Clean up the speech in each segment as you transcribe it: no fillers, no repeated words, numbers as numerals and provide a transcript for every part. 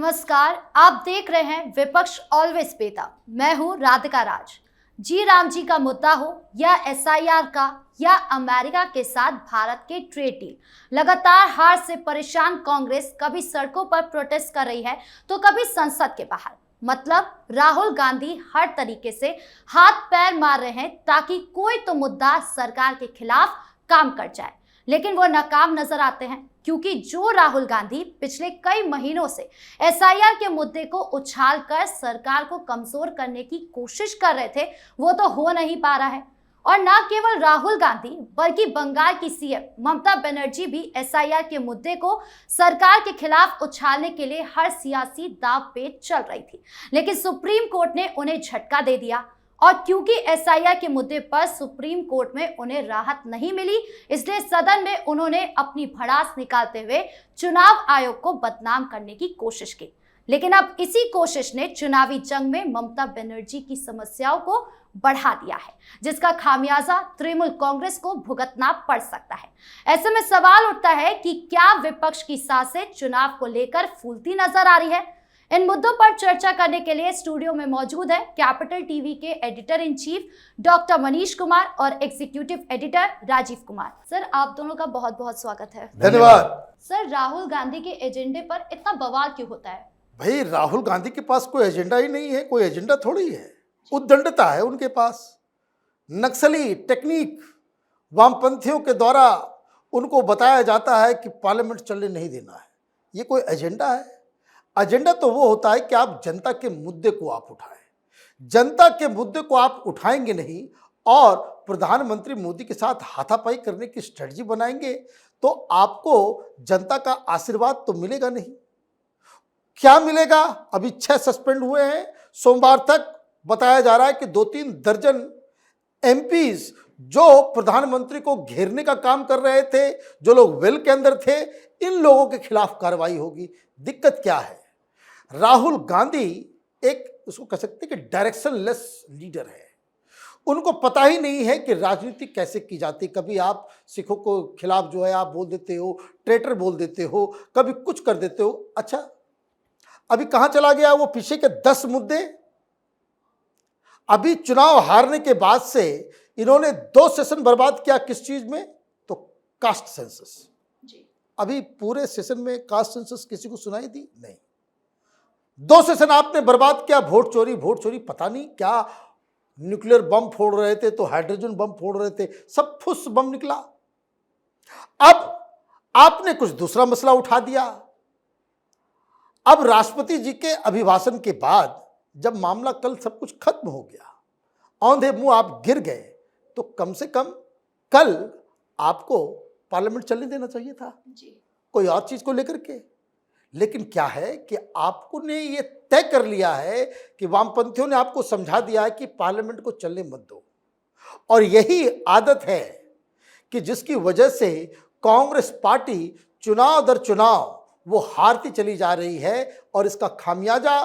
नमस्कार, आप देख रहे हैं विपक्ष ऑलवेज बेता। मैं हूं राधिका राज। जी राम जी का मुद्दा हो या एसआईआर का या अमेरिका के साथ भारत के ट्रेड डील, लगातार हार से परेशान कांग्रेस कभी सड़कों पर प्रोटेस्ट कर रही है तो कभी संसद के बाहर। मतलब राहुल गांधी हर तरीके से हाथ पैर मार रहे हैं ताकि कोई तो मुद्दा सरकार के खिलाफ काम कर जाए, लेकिन वो नाकाम नजर आते हैं क्योंकि जो राहुल गांधी पिछले कई महीनों से एसआईआर के मुद्दे को उछालकर सरकार को कमजोर करने की कोशिश कर रहे थे, वो तो हो नहीं पा रहा है। और ना केवल राहुल गांधी बल्कि बंगाल की सीएम ममता बनर्जी भी एसआईआर के मुद्दे को सरकार के खिलाफ उछालने के लिए हर सियासी दांव पे चल रही थी, लेकिन सुप्रीम कोर्ट ने उन्हें झटका दे दिया। और क्योंकि एसआईआर के मुद्दे पर सुप्रीम कोर्ट में उन्हें राहत नहीं मिली, इसलिए सदन में उन्होंने अपनी भड़ास निकालते हुए चुनाव आयोग को बदनाम करने की कोशिश की। लेकिन अब इसी कोशिश ने चुनावी जंग में ममता बनर्जी की समस्याओं को बढ़ा दिया है, जिसका खामियाजा तृणमूल कांग्रेस को भुगतना पड़ सकता है। ऐसे में सवाल उठता है कि क्या विपक्ष की सांसें चुनाव को लेकर फूलती नजर आ रही है। इन मुद्दों पर चर्चा करने के लिए स्टूडियो में मौजूद है कैपिटल टीवी के editor in chief doctor Manish Kumar और executive editor Rajiv Kumar. Sir, आप दोनों का बहुत बहुत स्वागत है। धन्यवाद। सर, राहुल गांधी के एजेंडे पर इतना बवाल क्यों होता है? भाई, राहुल गांधी के पास कोई एजेंडा ही नहीं है, कोई एजेंडा थोड़ी है, उद्दंडता है उनके पास। नक्सली टेक्निक, वामपंथियों के द्वारा उनको बताया जाता है कि पार्लियामेंट चलने नहीं देना है। ये कोई एजेंडा है? एजेंडा तो वो होता है कि आप जनता के मुद्दे को आप उठाएं। जनता के मुद्दे को आप उठाएंगे नहीं और प्रधानमंत्री मोदी के साथ हाथापाई करने की स्ट्रेटजी बनाएंगे तो आपको जनता का आशीर्वाद तो मिलेगा नहीं। क्या मिलेगा? अभी 6 सस्पेंड हुए हैं। सोमवार तक बताया जा रहा है कि 2-3 दर्जन एमपीज जो प्रधानमंत्री को घेरने का काम कर रहे थे, जो लोग वेल के अंदर थे, इन लोगों के खिलाफ कार्रवाई होगी। दिक्कत क्या है? राहुल गांधी एक, उसको कह सकते हैं कि डायरेक्शनलेस लीडर है। उनको पता ही नहीं है कि राजनीति कैसे की जाती। कभी आप सिखों को खिलाफ जो है आप बोल देते हो, ट्रेटर बोल देते हो, कभी कुछ कर देते हो। अच्छा, अभी कहां चला गया वो पीछे के 10 मुद्दे? अभी चुनाव हारने के बाद से इन्होंने 2 सेशन बर्बाद किया। किस चीज में? तो कास्ट सेंसस। अभी पूरे सेशन में कास्ट सेंसस किसी को सुनाई दी नहीं। 2 सेशन आपने बर्बाद किया। वोट चोरी, पता नहीं क्या न्यूक्लियर बम फोड़ रहे थे तो हाइड्रोजन बम फोड़ रहे थे, सब फुस बम निकला। अब आपने कुछ दूसरा मसला उठा दिया। अब राष्ट्रपति जी के अभिभाषण के बाद जब मामला कल सब कुछ खत्म हो गया, औंधे मुंह आप गिर गए, तो कम से कम कल आपको पार्लियामेंट चलने देना चाहिए था कोई और चीज को लेकर के। लेकिन क्या है कि आपको ने ये तय कर लिया है कि वामपंथियों ने आपको समझा दिया है कि पार्लियामेंट को चलने मत दो। और यही आदत है कि जिसकी वजह से कांग्रेस पार्टी चुनाव दर चुनाव वो हारती चली जा रही है और इसका खामियाजा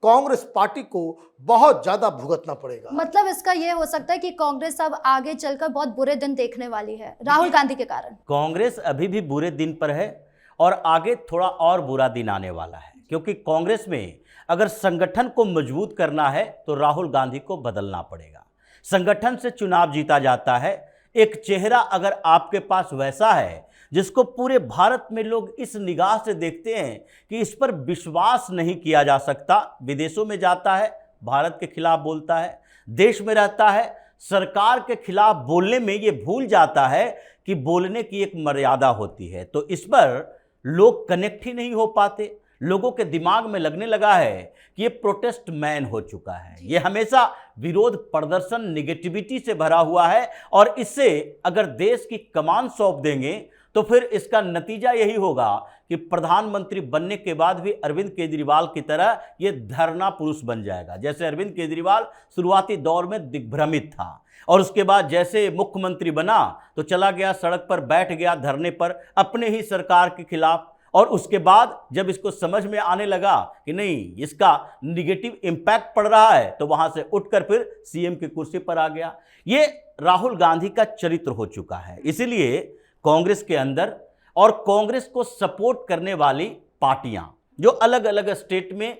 कांग्रेस पार्टी को बहुत ज्यादा भुगतना पड़ेगा। मतलब इसका यह हो सकता है कि कांग्रेस अब आगे चलकर बहुत बुरे दिन देखने वाली है राहुल गांधी के कारण। कांग्रेस अभी भी बुरे दिन पर है और आगे थोड़ा और बुरा दिन आने वाला है, क्योंकि कांग्रेस में अगर संगठन को मजबूत करना है तो राहुल गांधी को बदलना पड़ेगा। संगठन से चुनाव जीता जाता है। एक चेहरा अगर आपके पास वैसा है जिसको पूरे भारत में लोग इस निगाह से देखते हैं कि इस पर विश्वास नहीं किया जा सकता, विदेशों में जाता है, भारत के खिलाफ बोलता है, देश में रहता है, सरकार के खिलाफ बोलने में ये भूल जाता है कि बोलने की एक मर्यादा होती है, तो इस पर लोग कनेक्ट ही नहीं हो पाते। लोगों के दिमाग में लगने लगा है कि ये प्रोटेस्ट मैन हो चुका है। ये हमेशा विरोध प्रदर्शन निगेटिविटी से भरा हुआ है और इससे अगर देश की कमान सौंप देंगे तो फिर इसका नतीजा यही होगा कि प्रधानमंत्री बनने के बाद भी अरविंद केजरीवाल की तरह ये धरना पुरुष बन जाएगा। जैसे अरविंद केजरीवाल शुरुआती दौर में दिग्भ्रमित था और उसके बाद जैसे मुख्यमंत्री बना तो चला गया सड़क पर, बैठ गया धरने पर अपने ही सरकार के खिलाफ, और उसके बाद जब इसको समझ में आने लगा कि नहीं इसका निगेटिव इम्पैक्ट पड़ रहा है तो वहां से उठकर फिर सीएम की कुर्सी पर आ गया। ये राहुल गांधी का चरित्र हो चुका है। इसीलिए कांग्रेस के अंदर और कांग्रेस को सपोर्ट करने वाली पार्टियां जो अलग अलग स्टेट में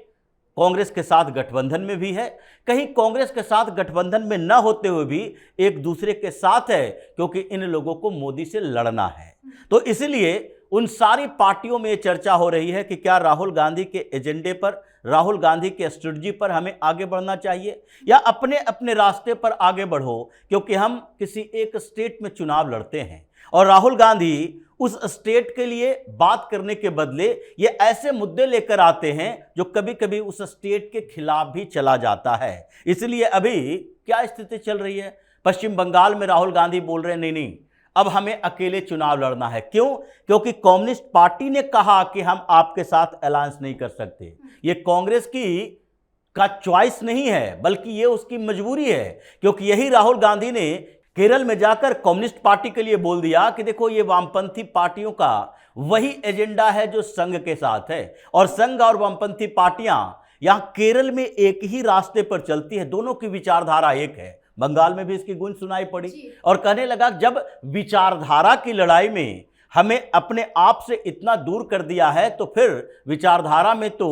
कांग्रेस के साथ गठबंधन में भी है, कहीं कांग्रेस के साथ गठबंधन में न होते हुए भी एक दूसरे के साथ है, क्योंकि इन लोगों को मोदी से लड़ना है। तो इसलिए उन सारी पार्टियों में ये चर्चा हो रही है कि क्या राहुल गांधी के एजेंडे पर, राहुल गांधी के स्ट्रेटजी पर हमें आगे बढ़ना चाहिए या अपने अपने रास्ते पर आगे बढ़ो, क्योंकि हम किसी एक स्टेट में चुनाव लड़ते हैं और राहुल गांधी उस स्टेट के लिए बात करने के बदले ये ऐसे मुद्दे लेकर आते हैं जो कभी कभी उस स्टेट के खिलाफ भी चला जाता है। इसलिए अभी क्या स्थिति चल रही है, पश्चिम बंगाल में राहुल गांधी बोल रहे हैं नहीं नहीं, अब हमें अकेले चुनाव लड़ना है। क्यों? क्योंकि कम्युनिस्ट पार्टी ने कहा कि हम आपके साथ अलायंस नहीं कर सकते। ये कांग्रेस का चॉइस नहीं है, बल्कि ये उसकी मजबूरी है, क्योंकि यही राहुल गांधी ने केरल में जाकर कम्युनिस्ट पार्टी के लिए बोल दिया कि देखो ये वामपंथी पार्टियों का वही एजेंडा है जो संघ के साथ है, और संघ और वामपंथी पार्टियां यहां केरल में एक ही रास्ते पर चलती है, दोनों की विचारधारा एक है। बंगाल में भी इसकी गूंज सुनाई पड़ी और कहने लगा जब विचारधारा की लड़ाई में हमें अपने आप से इतना दूर कर दिया है तो फिर विचारधारा में तो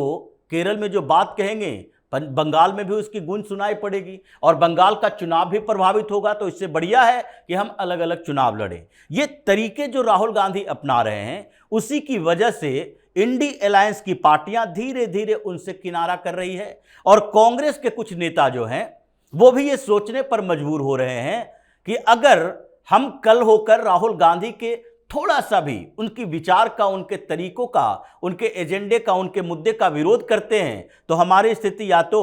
केरल में जो बात कहेंगे बंगाल में भी उसकी गूंज सुनाई पड़ेगी और बंगाल का चुनाव भी प्रभावित होगा। तो इससे बढ़िया है कि हम अलग अलग चुनाव लड़ें। ये तरीके जो राहुल गांधी अपना रहे हैं, उसी की वजह से इंडी अलायंस की पार्टियां धीरे धीरे उनसे किनारा कर रही है और कांग्रेस के कुछ नेता जो हैं वो भी ये सोचने पर मजबूर हो रहे हैं कि अगर हम कल होकर राहुल गांधी के थोड़ा सा भी उनकी विचार का, उनके तरीकों का, उनके एजेंडे का, उनके मुद्दे का विरोध करते हैं तो हमारी स्थिति या तो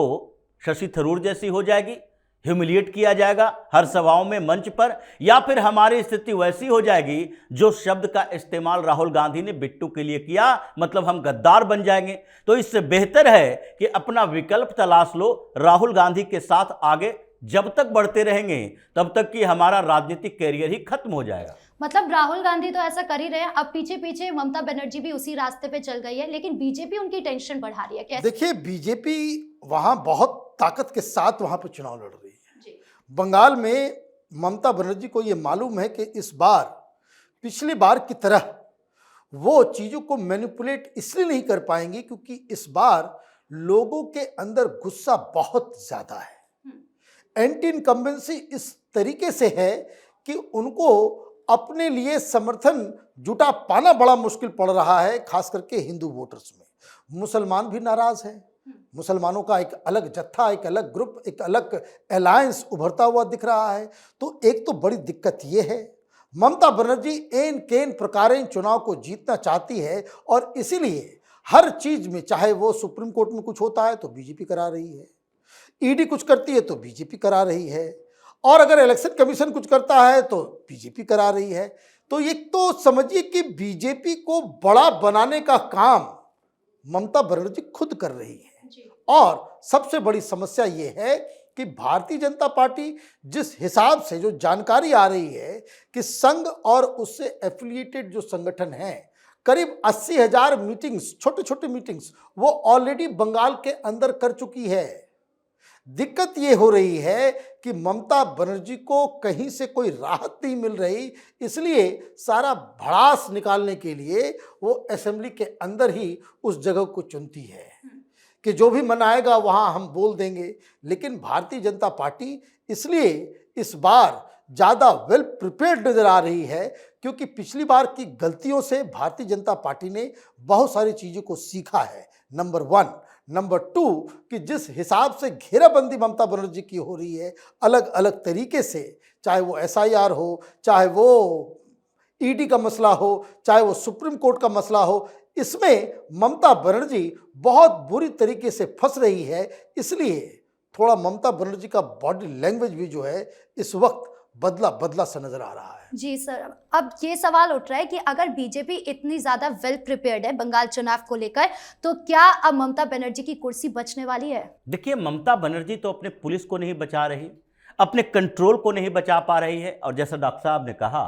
शशि थरूर जैसी हो जाएगी, ह्यूमिलिएट किया जाएगा हर सभाओं में, मंच पर, या फिर हमारी स्थिति वैसी हो जाएगी जो शब्द का इस्तेमाल राहुल गांधी ने बिट्टू के लिए किया, मतलब हम गद्दार बन जाएंगे। तो इससे बेहतर है कि अपना विकल्प तलाश लो, राहुल गांधी के साथ आगे जब तक बढ़ते रहेंगे तब तक कि हमारा राजनीतिक कैरियर ही खत्म हो जाएगा। मतलब राहुल गांधी तो ऐसा कर ही रहे हैं, अब पीछे पीछे ममता बनर्जी भी उसी रास्ते पे चल गई है, लेकिन बीजेपी उनकी टेंशन बढ़ा रही है। कैसे? देखिए, बीजेपी वहां बहुत ताकत के साथ वहां पर चुनाव लड़ रही है। बंगाल में ममता बनर्जी को यह मालूम है कि इस बार पिछली बार की तरह वो चीजों को मैनिपुलेट इसलिए नहीं कर पाएंगी क्योंकि इस बार लोगों के अंदर गुस्सा बहुत ज्यादा है। एंटी इनकम्बेंसी इस तरीके से है कि उनको अपने लिए समर्थन जुटा पाना बड़ा मुश्किल पड़ रहा है, खास करके हिंदू वोटर्स में। मुसलमान भी नाराज हैं, मुसलमानों का एक अलग जत्था, एक अलग ग्रुप, एक अलग अलायंस उभरता हुआ दिख रहा है। तो एक तो बड़ी दिक्कत ये है, ममता बनर्जी एन केन प्रकारेण चुनाव को जीतना चाहती है और इसीलिए हर चीज में, चाहे वो सुप्रीम कोर्ट में कुछ होता है तो बीजेपी करा रही है, ईडी कुछ करती है तो बीजेपी करा रही है, और अगर इलेक्शन कमीशन कुछ करता है तो बीजेपी करा रही है। तो ये तो समझिए कि बीजेपी को बड़ा बनाने का काम ममता बनर्जी खुद कर रही है। और सबसे बड़ी समस्या ये है कि भारतीय जनता पार्टी जिस हिसाब से जो जानकारी आ रही है कि संघ और उससे एफिलिएटेड जो संगठन हैं, करीब 80,000 मीटिंग्स, छोटे छोटे मीटिंग्स वो ऑलरेडी बंगाल के अंदर कर चुकी है। दिक्कत ये हो रही है कि ममता बनर्जी को कहीं से कोई राहत नहीं मिल रही, इसलिए सारा भड़ास निकालने के लिए वो असेंबली के अंदर ही उस जगह को चुनती है कि जो भी मन आएगा वहाँ हम बोल देंगे। लेकिन भारतीय जनता पार्टी इसलिए इस बार ज़्यादा वेल प्रिपेयर्ड नजर आ रही है क्योंकि पिछली बार की गलतियों से भारतीय जनता पार्टी ने बहुत सारी चीज़ों को सीखा है, नंबर 1। नंबर 2 कि जिस हिसाब से घेराबंदी ममता बनर्जी की हो रही है अलग अलग तरीके से, चाहे वो SIR हो, चाहे वो ईडी का मसला हो, चाहे वो सुप्रीम कोर्ट का मसला हो, इसमें ममता बनर्जी बहुत बुरी तरीके से फंस रही है। इसलिए थोड़ा ममता बनर्जी का बॉडी लैंग्वेज भी जो है इस वक्त बदला बदला सा नजर आ रहा है। जी सर, अब ये सवाल उठ रहा है कि अगर बीजेपी इतनी ज्यादा वेल प्रिपेयर्ड है बंगाल चुनाव को लेकर, तो क्या अब ममता बनर्जी की कुर्सी बचने वाली है? देखिए, ममता बनर्जी तो अपने पुलिस को नहीं बचा रही, अपने कंट्रोल को नहीं बचा पा रही है, और जैसा डॉक्टर साहब ने कहा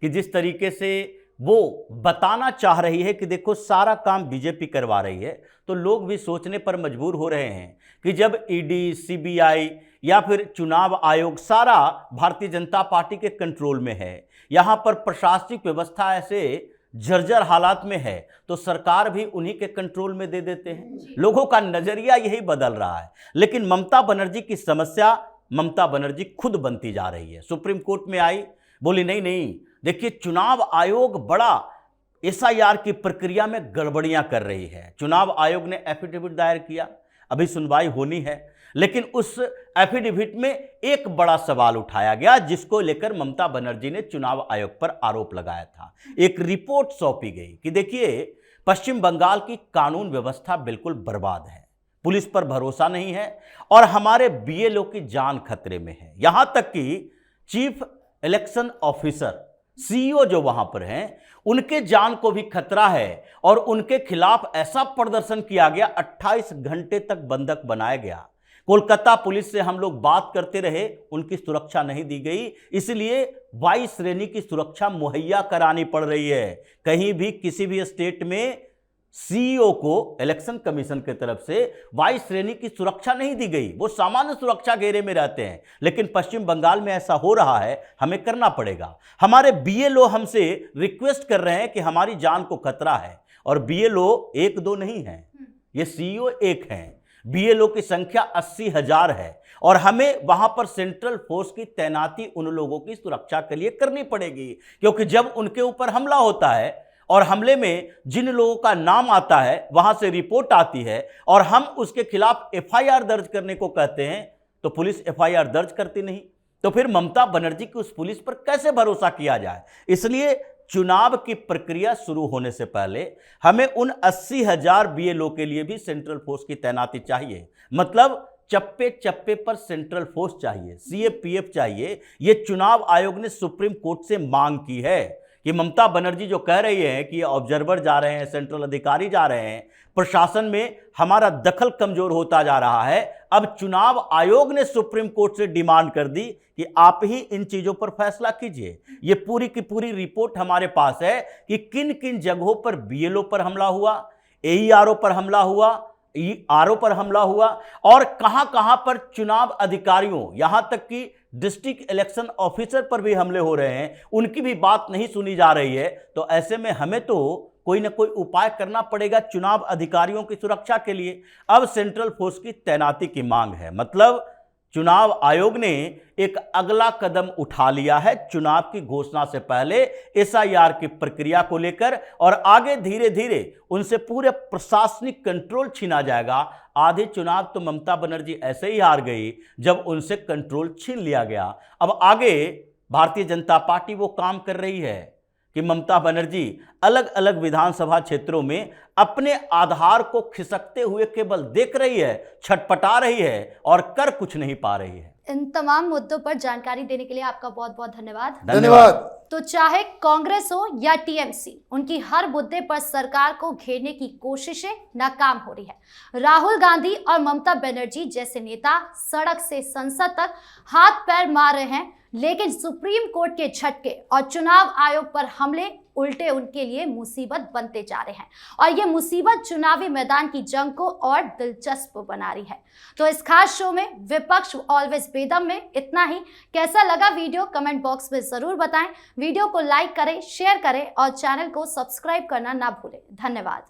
कि जिस तरीके से वो बताना चाह रही है कि देखो सारा काम बीजेपी करवा रही है, तो लोग भी सोचने पर मजबूर हो रहे हैं कि जब ईडी, सीबीआई या फिर चुनाव आयोग सारा भारतीय जनता पार्टी के कंट्रोल में है, यहाँ पर प्रशासनिक व्यवस्था ऐसे जर्जर हालात में है तो सरकार भी उन्हीं के कंट्रोल में दे देते हैं। लोगों का नजरिया यही बदल रहा है। लेकिन ममता बनर्जी की समस्या ममता बनर्जी खुद बनती जा रही है। सुप्रीम कोर्ट में आई, बोली नहीं नहीं, देखिए चुनाव आयोग बड़ा एसआईआर की प्रक्रिया में गड़बड़ियां कर रही है। चुनाव आयोग ने एफिडेविट दायर किया, अभी सुनवाई होनी है, लेकिन उस एफिडेविट में एक बड़ा सवाल उठाया गया जिसको लेकर ममता बनर्जी ने चुनाव आयोग पर आरोप लगाया था। एक रिपोर्ट सौंपी गई कि देखिए पश्चिम बंगाल की कानून व्यवस्था बिल्कुल बर्बाद है, पुलिस पर भरोसा नहीं है और हमारे बीएलओ की जान खतरे में है। यहां तक कि चीफ इलेक्शन ऑफिसर सीईओ जो वहां पर हैं उनके जान को भी खतरा है और उनके खिलाफ ऐसा प्रदर्शन किया गया, 28 घंटे तक बंधक बनाया गया। कोलकाता पुलिस से हम लोग बात करते रहे, उनकी सुरक्षा नहीं दी गई, इसलिए 22 श्रेणी की सुरक्षा मुहैया करानी पड़ रही है। कहीं भी किसी भी स्टेट में सीईओ को इलेक्शन कमीशन की तरफ से 22 श्रेणी की सुरक्षा नहीं दी गई, वो सामान्य सुरक्षा घेरे में रहते हैं। लेकिन पश्चिम बंगाल में ऐसा हो रहा है, हमें करना पड़ेगा। हमारे बीएलओ हमसे रिक्वेस्ट कर रहे हैं कि हमारी जान को खतरा है, और बीएलओ 1-2 नहीं है, ये सीईओ 1 हैं। बीएलओ की संख्या 80,000 है और हमें वहां पर सेंट्रल फोर्स की तैनाती उन लोगों की सुरक्षा के लिए करनी पड़ेगी, क्योंकि जब उनके ऊपर हमला होता है और हमले में जिन लोगों का नाम आता है वहां से रिपोर्ट आती है और हम उसके खिलाफ एफआईआर दर्ज करने को कहते हैं तो पुलिस एफआईआर दर्ज करती नहीं, तो फिर ममता बनर्जी की उस पुलिस पर कैसे भरोसा किया जाए। इसलिए चुनाव की प्रक्रिया शुरू होने से पहले हमें उन 80,000 बीएलओ के लिए भी सेंट्रल फोर्स की तैनाती चाहिए। मतलब चप्पे चप्पे पर सेंट्रल फोर्स चाहिए, सीएपीएफ चाहिए। ये चुनाव आयोग ने सुप्रीम कोर्ट से मांग की है कि ममता बनर्जी जो कह रही है कि ऑब्जर्वर जा रहे हैं, सेंट्रल अधिकारी जा रहे हैं, प्रशासन में हमारा दखल कमजोर होता जा रहा है। अब चुनाव आयोग ने सुप्रीम कोर्ट से डिमांड कर दी कि आप ही इन चीजों पर फैसला कीजिए। ये पूरी की पूरी रिपोर्ट हमारे पास है कि किन किन जगहों पर बीएलओ पर हमला हुआ, एईआरओ पर हमला हुआ, आरओ पर हमला हुआ और कहां कहां पर चुनाव अधिकारियों, यहां तक कि डिस्ट्रिक्ट इलेक्शन ऑफिसर पर भी हमले हो रहे हैं, उनकी भी बात नहीं सुनी जा रही है। तो ऐसे में हमें तो कोई ना कोई उपाय करना पड़ेगा चुनाव अधिकारियों की सुरक्षा के लिए। अब सेंट्रल फोर्स की तैनाती की मांग है, मतलब चुनाव आयोग ने एक अगला कदम उठा लिया है चुनाव की घोषणा से पहले एसआईआर की प्रक्रिया को लेकर, और आगे धीरे धीरे उनसे पूरे प्रशासनिक कंट्रोल छीना जाएगा। आधे चुनाव तो ममता बनर्जी ऐसे ही हार गई जब उनसे कंट्रोल छीन लिया गया। अब आगे भारतीय जनता पार्टी वो काम कर रही है कि ममता बनर्जी अलग अलग विधानसभा क्षेत्रों में अपने आधार को खिसकते हुए केवल देख रही है, छटपटा रही है और कर कुछ नहीं पा रही है। इन तमाम मुद्दों पर जानकारी देने के लिए आपका बहुत बहुत धन्यवाद। धन्यवाद। तो चाहे कांग्रेस हो या टीएमसी, उनकी हर मुद्दे पर सरकार को घेरने की कोशिशें नाकाम हो रही है। राहुल गांधी और ममता बनर्जी जैसे नेता सड़क से संसद तक हाथ पैर मार रहे हैं, लेकिन सुप्रीम कोर्ट के झटके और चुनाव आयोग पर हमले उल्टे उनके लिए मुसीबत बनते जा रहे हैं, और ये मुसीबत चुनावी मैदान की जंग को और दिलचस्प बना रही है। तो इस खास शो में विपक्ष ऑलवेज बेदम में इतना ही। कैसा लगा वीडियो कमेंट बॉक्स में जरूर बताएं। वीडियो को लाइक करें, शेयर करें और चैनल को सब्सक्राइब करना ना भूलें। धन्यवाद।